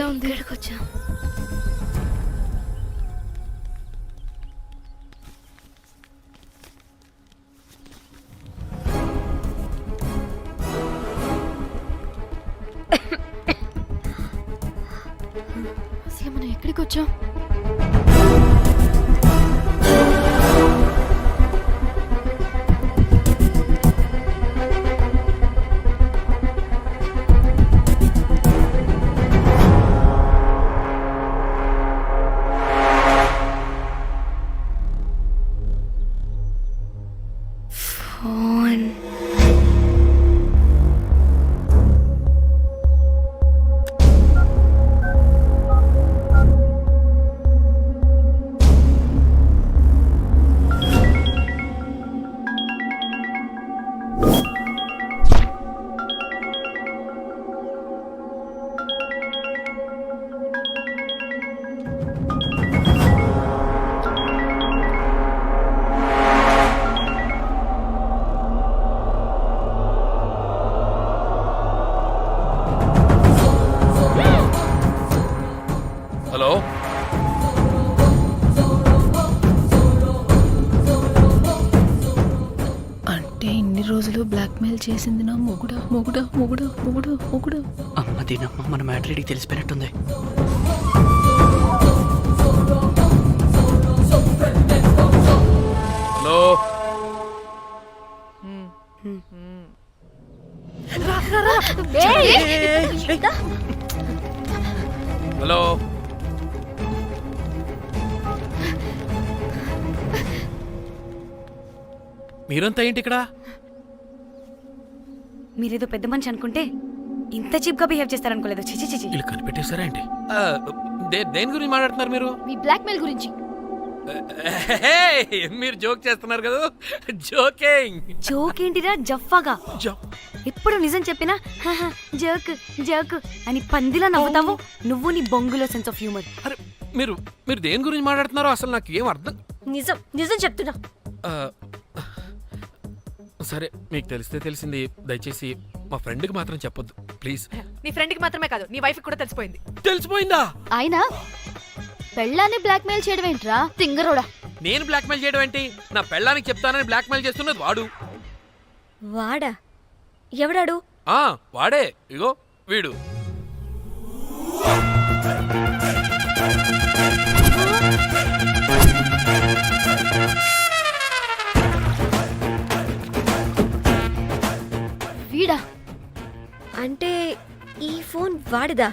ఉంది. అసలు మనం ఎక్కడికి వచ్చాం? హలో, అంటే ఇన్ని రోజులు బ్లాక్మెయిల్ చేసింది నా మొగుడా మొగుడా మొగుడా మొగుడా మొగుడా. అమ్మ దీనమ్మ మన మ్యాటరీడికి తెలిసిపోయినట్టుంది. Hello, hello. మీరంతా ఏంటి ఇక్కడ? మీరేదో పెద్ద మనిషి అనుకుంటే ఇంత చీప్ గా బిహేవ్ చేస్తారనుకోలేదు. చిచి చిచి. వీళ్ళు కనిపెట్టేశారా ఏంటి? దేని గురించి మాట్లాడుతున్నారు మీరు? మీ బ్లాక్మెయిల్ గురించి. మీరు జోక్ చేస్తున్నారు కదా? జోకింగ్. జోక్ ఏంటిరా జఫ్ఫాగా? ఎప్పుడు నిజం చెప్పినా జోక్ జోక్ అని పందిలా నవ్వుతావు నువ్వు, నీ బొంగులో సెన్స్ ఆఫ్ హ్యూమర్. అరే మీరు మీరు దేని గురించి మాట్లాడుతున్నారో అసలు నాకు ఏం అర్థం. నిజం నిజం చెప్తున్నా. సరే, మీకు తెలిస్తే తెలిసింది. దయచేసి మా ఫ్రెండ్కి మాత్రం చెప్పొద్దు ప్లీజ్. నీ ఫ్రెండ్కి మాత్రమే కాదు, నీ వైఫ్ కూడా తెలిసిపోయింది. తెలిసిపోయిందా? ఆయన పెళ్ళాన్ని బ్లాక్మెయిల్ చేయడం ఏంట్రా తింగరోడా? నేను బ్లాక్మెయిల్ చేయడం ఏంటి? నా పెళ్ళానికి చెప్తానని బ్లాక్మెయిల్ చేస్తున్నది వాడు. వాడా? ఎవడాడు? వాడే. ఇగో వీడు. వీడా? అంటే ఈ ఫోన్ వాడిదా?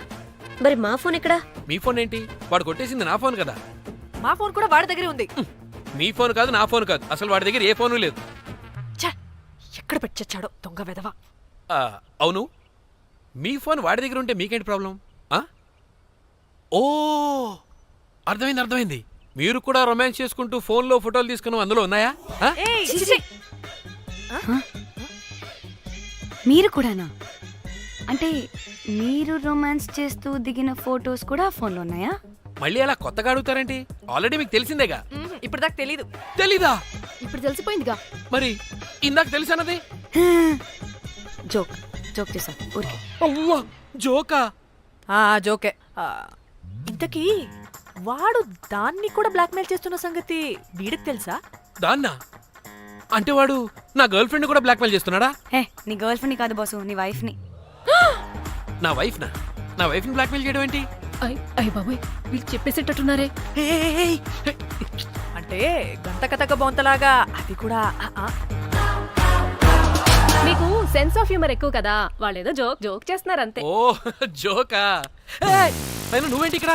మరి మా ఫోన్ ఎక్కడా? మీ ఫోన్ ఏంటి? వాడు కొట్టేసింది నా ఫోన్ కదా. మా ఫోన్ కూడా వాడి దగ్గరే ఉంది. మీ ఫోన్ కాదు, నా ఫోన్ కాదు. అసలు వాడి దగ్గర ఏ ఫోను లేదు. ఎక్కడ పెట్టొచ్చాడో దొంగ వెధవ. అవును, మీ ఫోన్ వాడి దగ్గర ఉంటే మీకేంటి ప్రాబ్లం? ఓ, అర్థమైంది. మీరు కూడా రొమాన్స్ చేసుకుంటూ ఫోన్లో ఫోటోలు తీసుకుని అందులో ఉన్నాయా? మీరు కూడానా? అంటే మీరు రొమాన్స్ చేస్తూ దిగిన ఫోటోస్ కూడా ఫోన్లో ఉన్నాయా? మళ్ళీ అలా కొత్తగా అడుగుతారేంటి? ఆల్రెడీ మీకు తెలిసిందేగా. ఇప్పుడు దాకా తెలీదు. తెలీదా? ఇప్పుడు తెలిసిపోయిందిగా. మరి ఇందాక తెలిసన్నది జోక్ జోక్ చేసా ఊరికే. అవ్వా, జోకా? జోకే. ఇంతకీ వాడు దాన్ని కూడా బ్లాక్మెయిల్ చేస్తున్న సంగతి వీడికి తెలుసా? దాన్నా? అంటే వాడు నా గర్ల్ ఫ్రెండ్ కూడా బ్లాక్మెయిల్ చేస్తున్నాడా? నీ గర్ల్ ఫ్రెండ్ కాదు బాసు, నీ వైఫ్ ని. నా వైఫ్ ని బ్లాక్మెయిల్ చేయడం ఏంటి? అయ్య బాబోయ్, వీళ్ళు చెప్పేసేటట్టున్నారే. అంటే గంట కథక బొంతలాగా అది కూడా. మీకు సెన్స్ ఆఫ్ హ్యూమర్ ఎక్కువ కదా, వాళ్ళేదో జోక్ చేస్తున్నారు అంతే. ఓ, జోకా? నువ్వేంటి ఇక్కడ?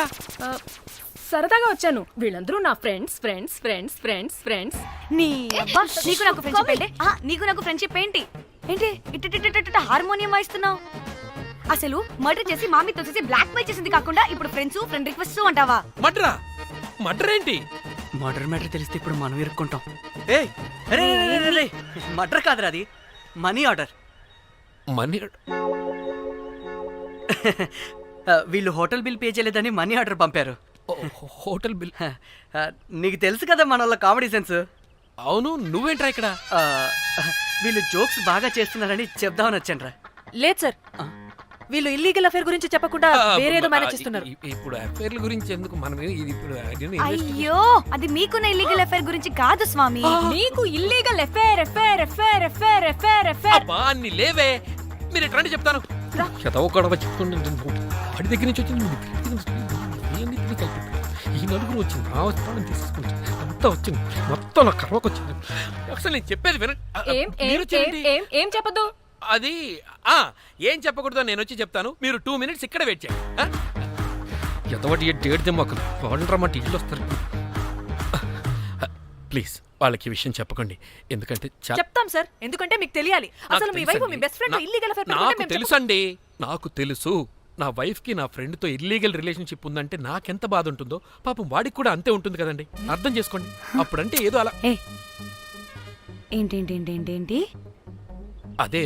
సరదాగా వచ్చాను. వీళ్ళందరూ నా friends friends friends friends friends. నీకు నాకు ఫ్రెండ్షిప్ ఏంటి? నీకు నాకు ఫ్రెండ్షిప్ ఏంటి? ఏంటి ఇట్ట హార్మోనియం వాయిస్తున్నావు? అసలు మర్డర్ చేసి మామి తోసేసి బ్లాక్ మెయిల్ చేసింది కాకుండా ఇప్పుడు ఫ్రెండ్ రిక్వెస్ట్ అంటావా? మర్డర్ ఏంటి? మర్డర్ మ్యాటర్ తెలిస్తే ఇప్పుడు మనం ఇరుక్కుంటాం. మర్డర్ కాదురా, అది మనీ ఆర్డర్. వీళ్ళు హోటల్ బిల్ పే చేయలేదని మనీ ఆర్డర్ పంపారు. Hotel bill? నీకు తెలుసు కదా మన వాళ్ళ కామెడీ సెన్స్. అవును, నువ్వేంట్రా ఇక్కడ? వీళ్ళు జోక్స్ బాగా చేస్తున్నారని చెప్దామని వచ్చాను రా. లేదు సార్, వీళ్ళు ఇల్లీగల్ అఫేర్ గురించి చెప్పకుండా వేరేదో మేనేజ్ చేస్తున్నారు. ఇప్పుడు అఫైర్ల గురించి ఎందుకు మనం ఇది ఇప్పుడు అయ్యో అది మీకున్న ఇల్లీగల్ అఫైర్ గురించి కాదు స్వామి. నీకు illegal affair affair affair affair affair affair అబ్బా అన్ని లేవే, మీరు ఎట్లాంటి చెప్తాను చదవ గొడవ చెప్తుంటే వాడి దగ్గర నుంచి వచ్చింది మీ దగ్గర నుంచి ఏంది కలిపి ఈ నలుగురు వచ్చింది నా వస్తానని తీసుకుంటే అంతా వచ్చింది మొత్తం నా కర్వకు వచ్చింది. అసలు నేను చెప్పేది వినండి. మీరు చెప్పండి. ఏం చెప్పదు. అది ఏం చెప్పకూడదు నేను వచ్చి చెప్తాను, మీరు 2 minutes ఇక్కడ వెయిట్ చేయండి. ఎంతవాటి డేట్ దెమ్మకు వాడంటారన్నమాట ఇల్లు వస్తారు. ప్లీజ్ వాళ్ళకి ఈ విషయం చెప్పకండి, ఎందుకంటే చెప్తాం సార్, ఎందుకంటే మీకు తెలియాలి. అసలు మీ వైఫ్ మీ బెస్ట్ ఫ్రెండ్ ఇల్లీగల్ అఫేర్ నాకు తెలుసండి, నాకు తెలుసు. నా వైఫ్ కి నా ఫ్రెండ్ తో ఇల్లీగల్ రిలేషన్షిప్ ఉందంటే నాకెంత బాధ ఉంటుందో పాపం వాడికి కూడా అంతే ఉంటుంది కదండి. అర్థం చేసుకోండి. అప్పుడంటే ఏదో అలా ఏంటి అదే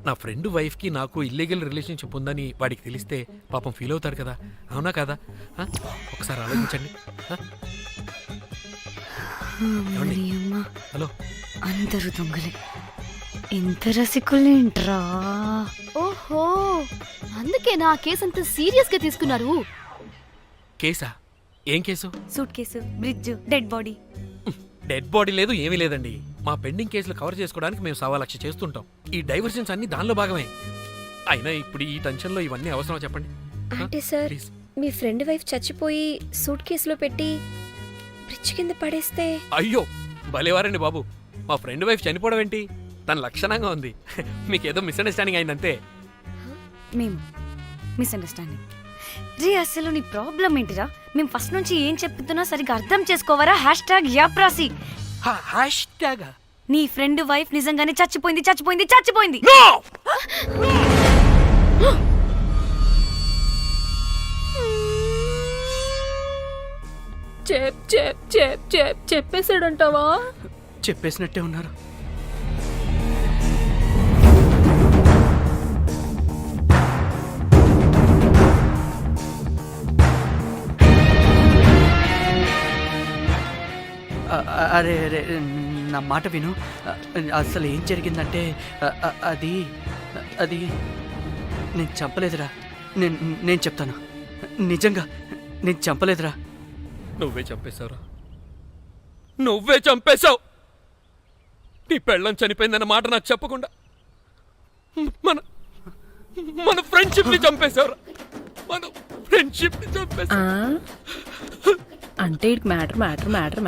నా ఫ్రెండ్ వైఫ్ కి నాకు ఇల్లీగల్ రిలేషన్షిప్ ఉందని వాడికి తెలిస్తే పాపం ఫీల్ అవుతాడు కదా, అవునా కదా? ఒకసారి ఆలోచించండి. హలో, అందరు దొంగలే, ఎంత రసికులేంట్రా. ఓహో, అందుకే నా కేసు అంత సీరియస్ గా తీసుకున్నారు. కేసా? ఏం case? Suit case, bridge, dead body. Dead body లేదు, ఏమీ లేదండి. మా పెండింగ్ కేసులు కవర్ చేసుకోవడానికి మేము 1,00,000 చేస్తుంటాం. ఈ డైవర్షన్స్ అన్ని దానిలో భాగమే. అయినా ఇప్పుడు ఈ టెన్షన్లో ఇవన్నీ అవసరమా చెప్పండి? అంటే sir, please. Me friend wife చచ్చిపోయి సూట్ కేసులో పెట్టి బ్రిడ్జ్ కింద పడేస్తే? అయ్యో భలేవారండి బాబు, మా ఫ్రెండ్ వైఫ్ చనిపోవడం ఏంటి? తన లక్షణంగా ఉంది. మీకేదో మిస్అండర్స్టాండింగ్ అయిందంతే. మేము మిస్అండర్స్టాండింగ్ రీ. అసలు నీ ప్రాబ్లం ఏంటిరా? మేము ఫస్ట్ నుంచి ఏం చెప్తున్నా సరిగ్గా అర్థం చేసుకోవరా? #యాప్రాసి. హ్యాష్ట్యాగ్ నీ ఫ్రెండ్ వైఫ్ నిజంగానే చచ్చిపోయింది. చెప్పేసాడంటావా? చెప్పేసినట్టే ఉన్నారు. అరే అరే నా మాట విను. అసలు ఏం జరిగిందంటే అది అది నేను చంపలేదురా. నేను చెప్తాను, నిజంగా నేను చంపలేదురా. నువ్వే చంపేశావురా, నువ్వే చంపేశావు. నీ పెళ్ళం చనిపోయిందన్న మాట నాకు చెప్పకుండా మన ఫ్రెండ్షిప్ ని చంపేశావురా. మన ఫ్రెండ్షిప్ ని చంపేశావు. అంటే మ్యాటర్